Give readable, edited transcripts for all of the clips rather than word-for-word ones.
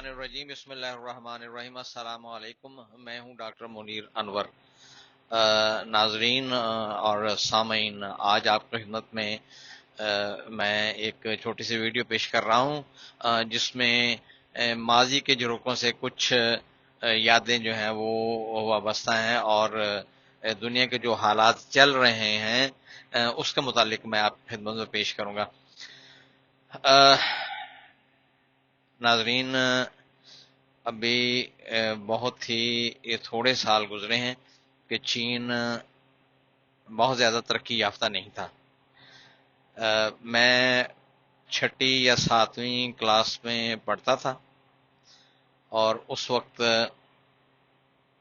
الرجیم بسم اللہ الرحمن الرحیم السلام علیکم. میں ہوں ڈاکٹر منیر انور. ناظرین اور سامعین، آج آپ کی خدمت میں میں ایک چھوٹی سی ویڈیو پیش کر رہا ہوں جس میں ماضی کے جھروکوں سے کچھ یادیں جو ہیں وہ وابستہ ہیں اور دنیا کے جو حالات چل رہے ہیں اس کے متعلق میں آپ کی خدمت میں پیش کروں گا. ناظرین، ابھی بہت ہی تھوڑے سال گزرے ہیں کہ چین بہت زیادہ ترقی یافتہ نہیں تھا. میں چھٹی یا ساتویں کلاس میں پڑھتا تھا اور اس وقت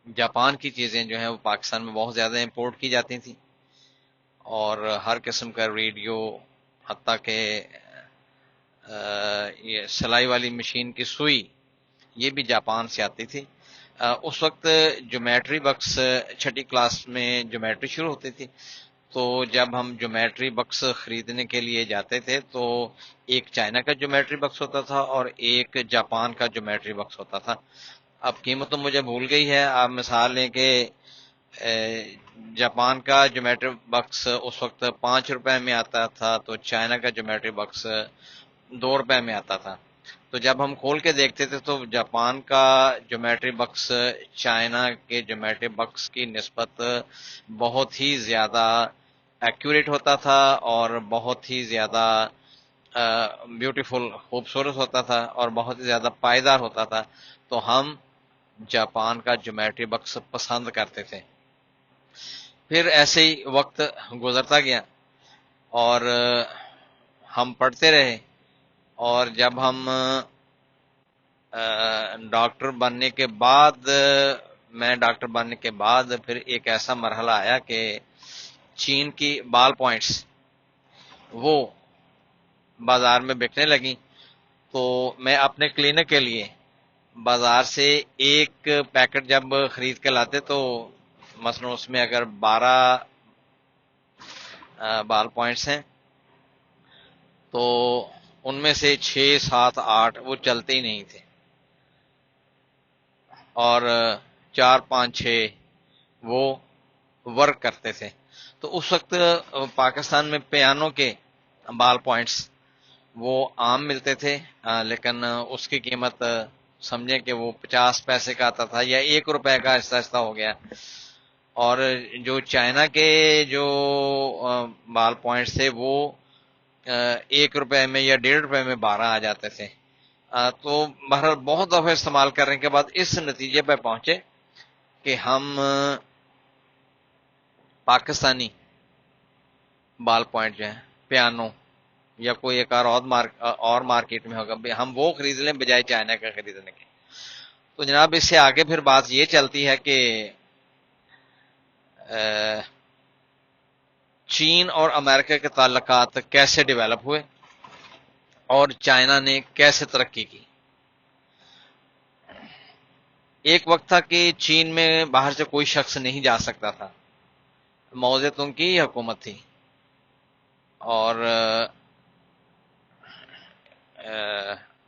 جاپان کی چیزیں جو ہیں وہ پاکستان میں بہت زیادہ امپورٹ کی جاتی تھیں اور ہر قسم کا ریڈیو، حتیٰ کہ یہ سلائی والی مشین کی سوئی، یہ بھی جاپان سے آتی تھی. اس وقت جیومیٹری بکس، چھٹی کلاس میں جیومیٹری شروع ہوتی تھی، تو جب ہم جیومیٹری بکس خریدنے کے لیے جاتے تھے تو ایک چائنا کا جیومیٹری بکس ہوتا تھا اور ایک جاپان کا جیومیٹری بکس ہوتا تھا. اب قیمت تو مجھے بھول گئی ہے. آپ مثال لیں کہ جاپان کا جیومیٹری بکس اس وقت 5 روپے میں آتا تھا تو چائنا کا جیومیٹری بکس 2 روپے میں آتا تھا. تو جب ہم کھول کے دیکھتے تھے تو جاپان کا جیومیٹری بکس چائنا کے جیومیٹری بکس کی نسبت بہت ہی زیادہ ایکوریٹ ہوتا تھا اور بہت ہی زیادہ بیوٹیفل، خوبصورت ہوتا تھا اور بہت ہی زیادہ پائیدار ہوتا تھا. تو ہم جاپان کا جیومیٹری بکس پسند کرتے تھے. پھر ایسے ہی وقت گزرتا گیا اور ہم پڑھتے رہے، اور جب ہم ڈاکٹر بننے کے بعد، میں ڈاکٹر بننے کے بعد پھر ایک ایسا مرحلہ آیا کہ چین کی بال پوائنٹس وہ بازار میں بکنے لگیں. تو میں اپنے کلینک کے لیے بازار سے ایک پیکٹ جب خرید کے لاتے تو مثلا اس میں اگر 12 بال پوائنٹس ہیں تو ان میں سے 6 7 8 وہ چلتے ہی نہیں تھے اور 4 5 6 وہ ورک کرتے تھے. تو اس وقت پاکستان میں پیانو کے بال پوائنٹس وہ عام ملتے تھے، لیکن اس کی قیمت سمجھیں کہ وہ 50 پیسے کا آتا تھا یا 1 روپے کا آہستہ آہستہ ہو گیا. اور جو چائنا کے جو بال پوائنٹس تھے وہ 1 روپے میں یا 1.5 روپے میں 12 آ جاتے تھے. تو بہرحال بہت دفعہ استعمال کرنے کے بعد اس نتیجے پہ پہنچے کہ ہم پاکستانی بال پوائنٹ جو ہیں پیانو یا کوئی ایک اور مارکیٹ میں ہوگا، ہم وہ خرید لیں بجائے چائنا کا خریدنے کے. تو جناب اس سے آگے پھر بات یہ چلتی ہے کہ چین اور امریکہ کے تعلقات کیسے ڈیولپ ہوئے اور چائنا نے کیسے ترقی کی. ایک وقت تھا کہ چین میں باہر سے کوئی شخص نہیں جا سکتا تھا، ماؤ زے تونگ کی حکومت تھی اور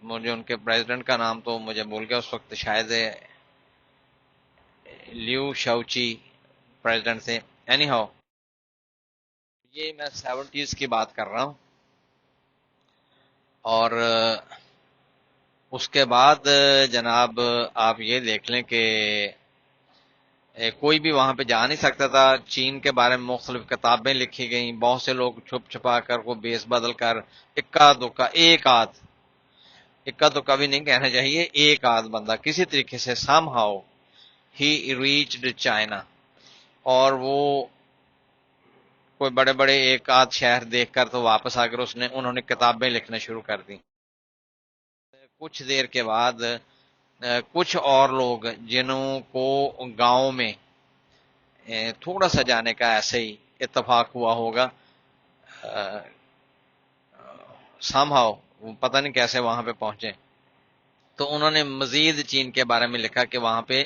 مجھے ان کے پریزیڈنٹ کا نام تو مجھے بھول گیا اس وقت، شاید لیو شاوچی پریزیڈنٹ تھے. اینی ہاؤ، یہ میں 70s کی بات کر رہا ہوں. اور اس کے بعد جناب آپ یہ دیکھ لیں کہ کوئی بھی وہاں پہ جا نہیں سکتا تھا. چین کے بارے میں مختلف کتابیں لکھی گئیں، بہت سے لوگ چھپ چھپا کر کو بیس بدل کر اکا دکا بھی نہیں کہنا چاہیے، ایک آدھ بندہ کسی طریقے سے some how he reached China, اور وہ کوئی بڑے بڑے ایک آدھ شہر دیکھ کر تو واپس آ کر انہوں نے کتابیں لکھنا شروع کر دی. کچھ دیر کے بعد کچھ اور لوگ جنہوں کو گاؤں میں تھوڑا سا جانے کا ایسے ہی اتفاق ہوا ہوگا، سم ہاؤ پتہ نہیں کیسے وہاں پہ پہنچے، تو انہوں نے مزید چین کے بارے میں لکھا کہ وہاں پہ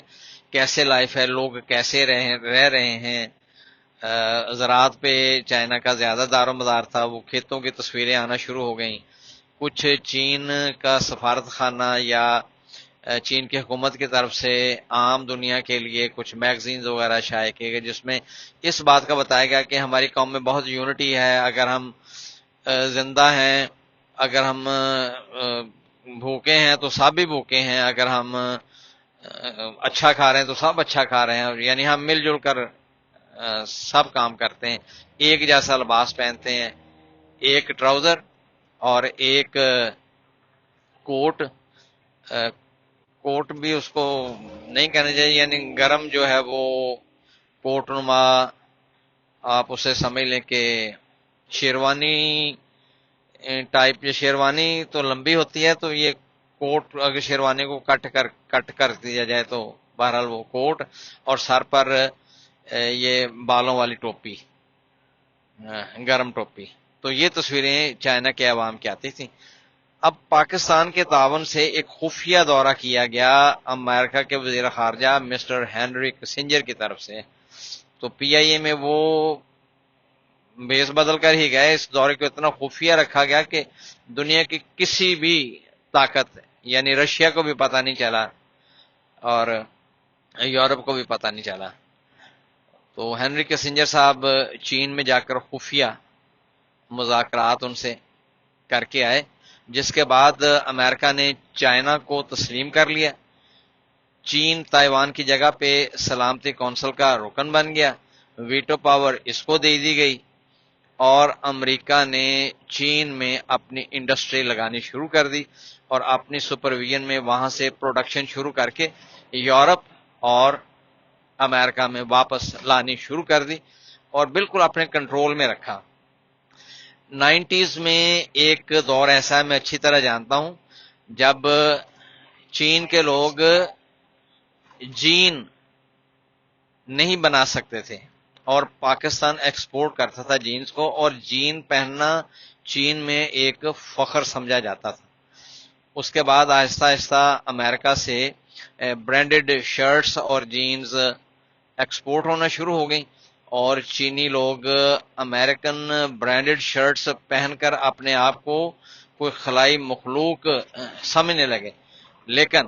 کیسے لائف ہے، لوگ کیسے رہ رہے ہیں. زراعت پہ چائنا کا زیادہ دار و مدار تھا، وہ کھیتوں کی تصویریں آنا شروع ہو گئیں. کچھ چین کا سفارت خانہ یا چین کی حکومت کی طرف سے عام دنیا کے لیے کچھ میگزینز وغیرہ شائع کیے گئے، جس میں اس بات کا بتایا گیا کہ ہماری قوم میں بہت یونٹی ہے، اگر ہم زندہ ہیں، اگر ہم بھوکے ہیں تو سب بھی بھوکے ہیں، اگر ہم اچھا کھا رہے ہیں تو سب اچھا کھا رہے ہیں، یعنی ہم مل جل کر سب کام کرتے ہیں، ایک جیسا لباس پہنتے ہیں، ایک ٹراؤزر اور ایک کوٹ، کوٹ بھی اس کو نہیں کہنا چاہیے، یعنی گرم جو ہے وہ کوٹ نما، آپ اسے سمجھ لیں کہ شیروانی ٹائپ، یہ شیروانی تو لمبی ہوتی ہے، تو یہ کوٹ اگر شیروانی کو کٹ کر دیا جائے تو بہرحال وہ کوٹ، اور سر پر یہ بالوں والی ٹوپی، گرم ٹوپی۔ تو یہ تصویریں چائنا کے عوام کی آتی تھیں۔ اب پاکستان کے تعاون سے ایک خفیہ دورہ کیا گیا امریکہ کے وزیر خارجہ مسٹر ہینری کسنجر کی طرف سے، تو پی آئی اے میں وہ بیس بدل کر ہی گئے۔ اس دورے کو اتنا خفیہ رکھا گیا کہ دنیا کی کسی بھی طاقت یعنی رشیا کو بھی پتہ نہیں چلا اور یورپ کو بھی پتہ نہیں چلا۔ تو ہینری کسنجر صاحب چین میں جا کر خفیہ مذاکرات ان سے کر کے آئے، جس کے بعد امریکہ نے چائنا کو تسلیم کر لیا۔ چین تائیوان کی جگہ پہ سلامتی کونسل کا رکن بن گیا، ویٹو پاور اس کو دے دی گئی، اور امریکہ نے چین میں اپنی انڈسٹری لگانی شروع کر دی اور اپنی سپرویژن میں وہاں سے پروڈکشن شروع کر کے یورپ اور امریکہ میں واپس لانی شروع کر دی اور بالکل اپنے کنٹرول میں رکھا۔ 90s میں ایک دور ایسا ہے، میں اچھی طرح جانتا ہوں، جب چین کے لوگ جین نہیں بنا سکتے تھے اور پاکستان ایکسپورٹ کرتا تھا جینز کو، اور جین پہننا چین میں ایک فخر سمجھا جاتا تھا۔ اس کے بعد آہستہ آہستہ امریکہ سے برانڈڈ شرٹس اور جینز ایکسپورٹ ہونا شروع ہو گئیں، اور چینی لوگ امریکن برانڈڈ شرٹس پہن کر اپنے آپ کو کوئی خلائی مخلوق سمجھنے لگے۔ لیکن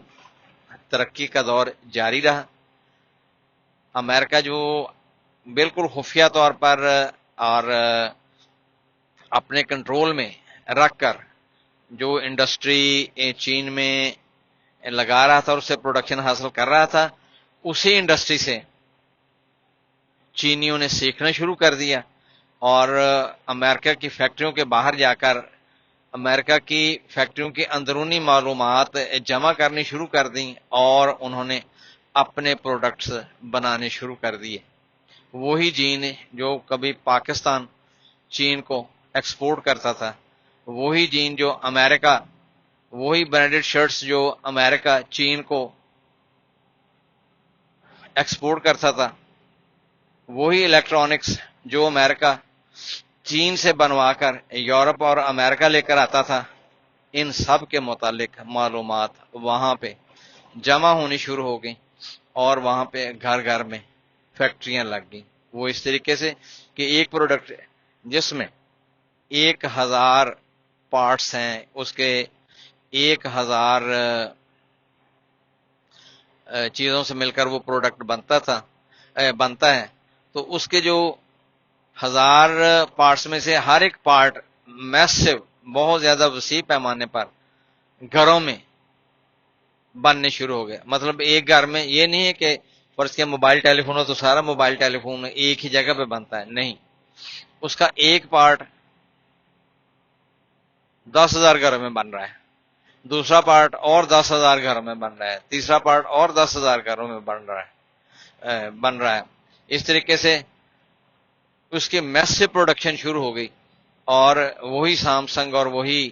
ترقی کا دور جاری رہا۔ امریکہ جو بالکل خفیہ طور پر اور اپنے کنٹرول میں رکھ کر جو انڈسٹری چین میں لگا رہا تھا اور اس سے پروڈکشن حاصل کر رہا تھا، اسی انڈسٹری سے چینیوں نے سیکھنا شروع کر دیا اور امریکہ کی فیکٹریوں کے باہر جا کر امریکہ کی فیکٹریوں کی اندرونی معلومات جمع کرنی شروع کر دیں اور انہوں نے اپنے پروڈکٹس بنانے شروع کر دیے۔ وہی جین جو کبھی پاکستان چین کو ایکسپورٹ کرتا تھا، وہی جین جو امریکہ، وہی برانڈڈ شرٹس جو امریکہ چین کو ایکسپورٹ کرتا تھا، وہی الیکٹرانکس جو امریکہ چین سے بنوا کر یورپ اور امریکہ لے کر آتا تھا، ان سب کے متعلق معلومات وہاں پہ جمع ہونی شروع ہو گئی اور وہاں پہ گھر گھر میں فیکٹریاں لگ گئیں۔ وہ اس طریقے سے کہ ایک پروڈکٹ جس میں 1000 پارٹس ہیں، اس کے 1000 چیزوں سے مل کر وہ پروڈکٹ بنتا ہے، تو اس کے جو 1000 پارٹس میں سے ہر ایک پارٹ میسو، بہت زیادہ وسیع پیمانے پر گھروں میں بننے شروع ہو گئے۔ مطلب ایک گھر میں یہ نہیں ہے کہ فرض کیا موبائل ٹیلی فون ہو تو سارا موبائل ٹیلی فون ایک ہی جگہ پہ بنتا ہے، نہیں، اس کا ایک پارٹ 10,000 گھروں میں بن رہا ہے، دوسرا پارٹ اور 10,000 گھروں میں بن رہا ہے، تیسرا پارٹ اور 10,000 گھروں میں بن رہا ہے۔ اس طریقے سے اس کی میسو پروڈکشن شروع ہو گئی، اور وہی سامسنگ، اور وہی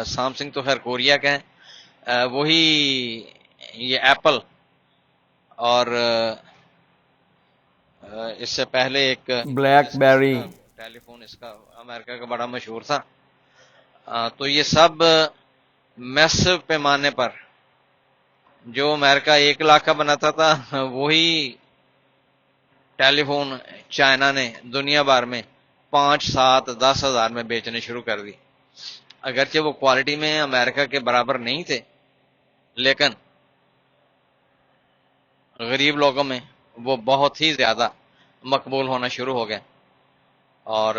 سامسنگ تو خیر کوریا کا ہے، وہی یہ ایپل، اور اس سے پہلے ایک بلیک بیری، ٹیلی فون اس کا امریکہ کا بڑا مشہور تھا۔ تو یہ سب میسو پیمانے پر جو امریکہ 1 لاکھ کا بناتا تھا، وہی ٹیلی فون چائنا نے دنیا بھر میں 5، 7، 10,000 میں بیچنے شروع کر دی۔ اگرچہ وہ کوالٹی میں امریکہ کے برابر نہیں تھے، لیکن غریب لوگوں میں وہ بہت ہی زیادہ مقبول ہونا شروع ہو گئے، اور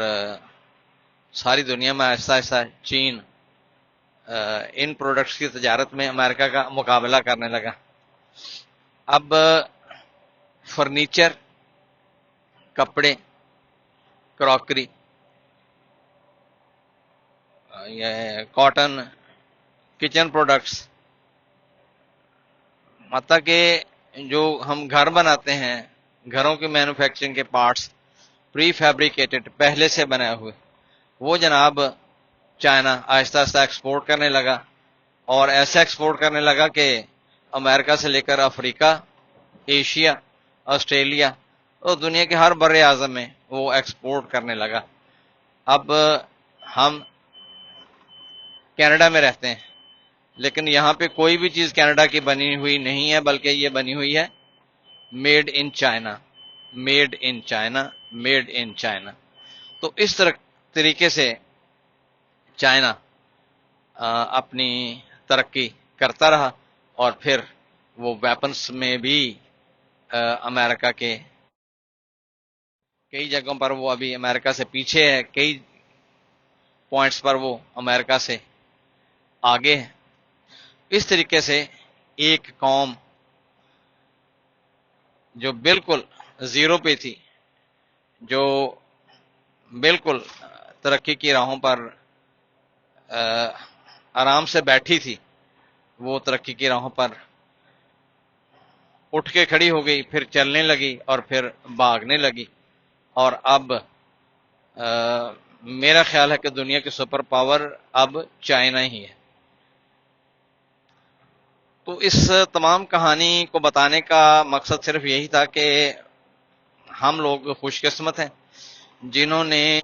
ساری دنیا میں آہستہ آہستہ چین ان پروڈکٹس کی تجارت میں امریکہ کا مقابلہ کرنے لگا۔ اب فرنیچر، کپڑے، کراکری، کاٹن، کچن پروڈکٹس، حتیٰ کہ جو ہم گھر بناتے ہیں، گھروں کی مینوفیکچرنگ کے پارٹس پری فیبریکیٹڈ، پہلے سے بنائے ہوئے، وہ جناب چائنا آہستہ آہستہ ایکسپورٹ کرنے لگا، اور ایسا ایکسپورٹ کرنے لگا کہ امریکہ سے لے کر افریقہ، ایشیا، آسٹریلیا اور دنیا کے ہر بر اعظم میں وہ ایکسپورٹ کرنے لگا۔ اب ہم کینیڈا میں رہتے ہیں، لیکن یہاں پہ کوئی بھی چیز کینیڈا کی بنی ہوئی نہیں ہے، بلکہ یہ بنی ہوئی ہے made in China, made in China, made in China. تو اس طریقے سے چائنا اپنی ترقی کرتا رہا، اور پھر وہ ویپنس میں بھی امریکہ کے کئی جگہوں پر وہ ابھی امریکہ سے پیچھے ہے، کئی پوائنٹس پر وہ امریکہ سے آگے ہے۔ اس طریقے سے ایک قوم جو بالکل زیرو پہ تھی، جو بالکل ترقی کی راہوں پر آرام سے بیٹھی تھی، وہ ترقی کی راہوں پر اٹھ کے کھڑی ہو گئی، پھر چلنے لگی اور پھر بھاگنے لگی، اور اب میرا خیال ہے کہ دنیا کی سپر پاور اب چائنا ہی ہے۔ تو اس تمام کہانی کو بتانے کا مقصد صرف یہی تھا کہ ہم لوگ خوش قسمت ہیں جنہوں نے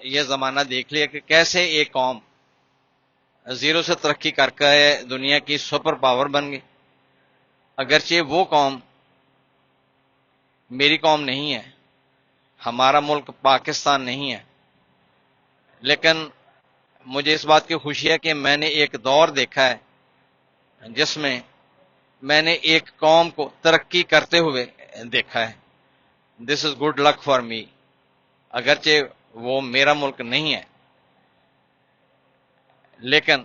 یہ زمانہ دیکھ لیا کہ کیسے ایک قوم زیرو سے ترقی کر کے دنیا کی سپر پاور بن گئی۔ اگرچہ وہ قوم میری قوم نہیں ہے، ہمارا ملک پاکستان نہیں ہے، لیکن مجھے اس بات کی خوشی ہے کہ میں نے ایک دور دیکھا ہے جس میں میں نے ایک قوم کو ترقی کرتے ہوئے دیکھا ہے۔ دس is good look for me, اگرچہ وہ میرا ملک نہیں ہے، لیکن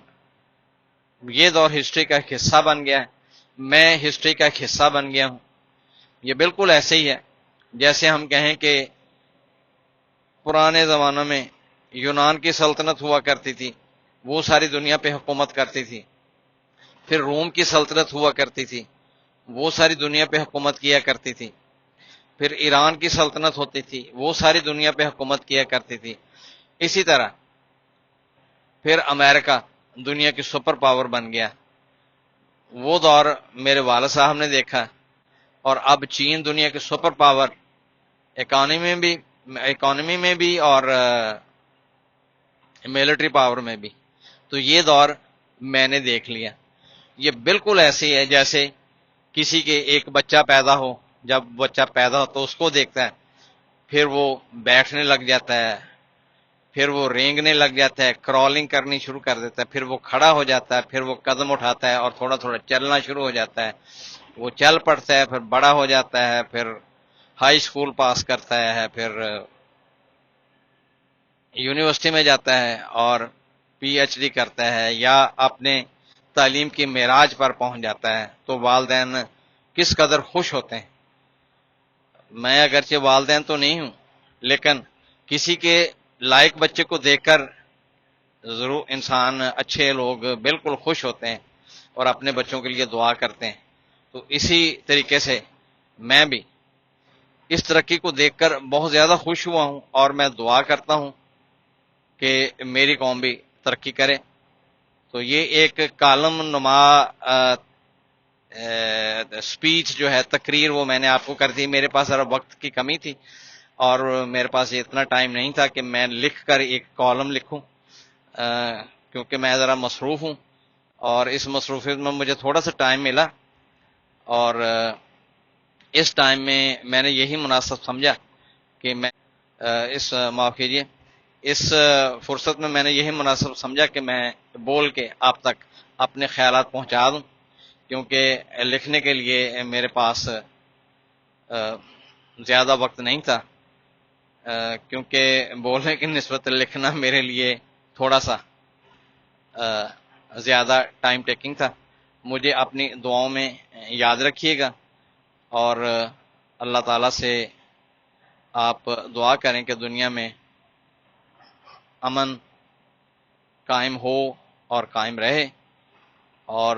یہ دور ہسٹری کا ایک حصہ بن گیا ہے، میں ہسٹری کا ایک حصہ بن گیا ہوں۔ یہ بالکل ایسے ہی ہے جیسے ہم کہیں کہ پرانے زمانوں میں یونان کی سلطنت ہوا کرتی تھی، وہ ساری دنیا پہ حکومت کرتی تھی۔ پھر روم کی سلطنت ہوا کرتی تھی، وہ ساری دنیا پہ حکومت کیا کرتی تھی۔ پھر ایران کی سلطنت ہوتی تھی، وہ ساری دنیا پہ حکومت کیا کرتی تھی۔ اسی طرح پھر امریکہ دنیا کی سپر پاور بن گیا، وہ دور میرے والد صاحب نے دیکھا، اور اب چین دنیا کی سپر پاور اکانومی میں بھی اور ملٹری پاور میں بھی۔ تو یہ دور میں نے دیکھ لیا۔ یہ بالکل ایسے ہی ہے جیسے کسی کے ایک بچہ پیدا ہو، جب بچہ پیدا ہو تو اس کو دیکھتا ہے، پھر وہ بیٹھنے لگ جاتا ہے، پھر وہ رینگنے لگ جاتا ہے، کرالنگ کرنی شروع کر دیتا ہے، پھر وہ کھڑا ہو جاتا ہے، پھر وہ قدم اٹھاتا ہے اور تھوڑا تھوڑا چلنا شروع ہو جاتا ہے، وہ چل پڑتا ہے، پھر بڑا ہو جاتا ہے، پھر ہائی اسکول پاس کرتا ہے، پھر یونیورسٹی میں جاتا ہے اور پی ایچ ڈی کرتا ہے، یا اپنے تعلیم کی معراج پر پہنچ جاتا ہے، تو والدین کس قدر خوش ہوتے ہیں۔ میں اگرچہ والدین تو نہیں ہوں، لیکن کسی کے لائق بچے کو دیکھ کر ضرور انسان، اچھے لوگ بالکل خوش ہوتے ہیں اور اپنے بچوں کے لیے دعا کرتے ہیں۔ تو اسی طریقے سے میں بھی اس ترقی کو دیکھ کر بہت زیادہ خوش ہوا ہوں، اور میں دعا کرتا ہوں کہ میری قوم بھی ترقی کرے۔ تو یہ ایک کالم نما سپیچ جو ہے، تقریر، وہ میں نے آپ کو کر دی۔ میرے پاس ذرا وقت کی کمی تھی اور میرے پاس اتنا ٹائم نہیں تھا کہ میں لکھ کر ایک کالم لکھوں، کیونکہ میں ذرا مصروف ہوں، اور اس مصروفیت میں مجھے تھوڑا سا ٹائم ملا، اور اس ٹائم میں نے یہی مناسب سمجھا کہ میں اس معاف کیجیے اس فرصت میں نے یہی مناسب سمجھا کہ میں بول کے آپ تک اپنے خیالات پہنچا دوں، کیونکہ لکھنے کے لیے میرے پاس زیادہ وقت نہیں تھا، کیونکہ بولنے کی نسبت لکھنا میرے لیے تھوڑا سا زیادہ ٹائم ٹیکنگ تھا۔ مجھے اپنی دعاؤں میں یاد رکھیے گا، اور اللہ تعالیٰ سے آپ دعا کریں کہ دنیا میں امن قائم ہو اور قائم رہے، اور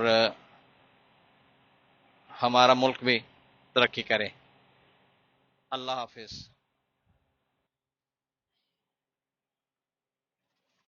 ہمارا ملک بھی ترقی کرے۔ اللہ حافظ۔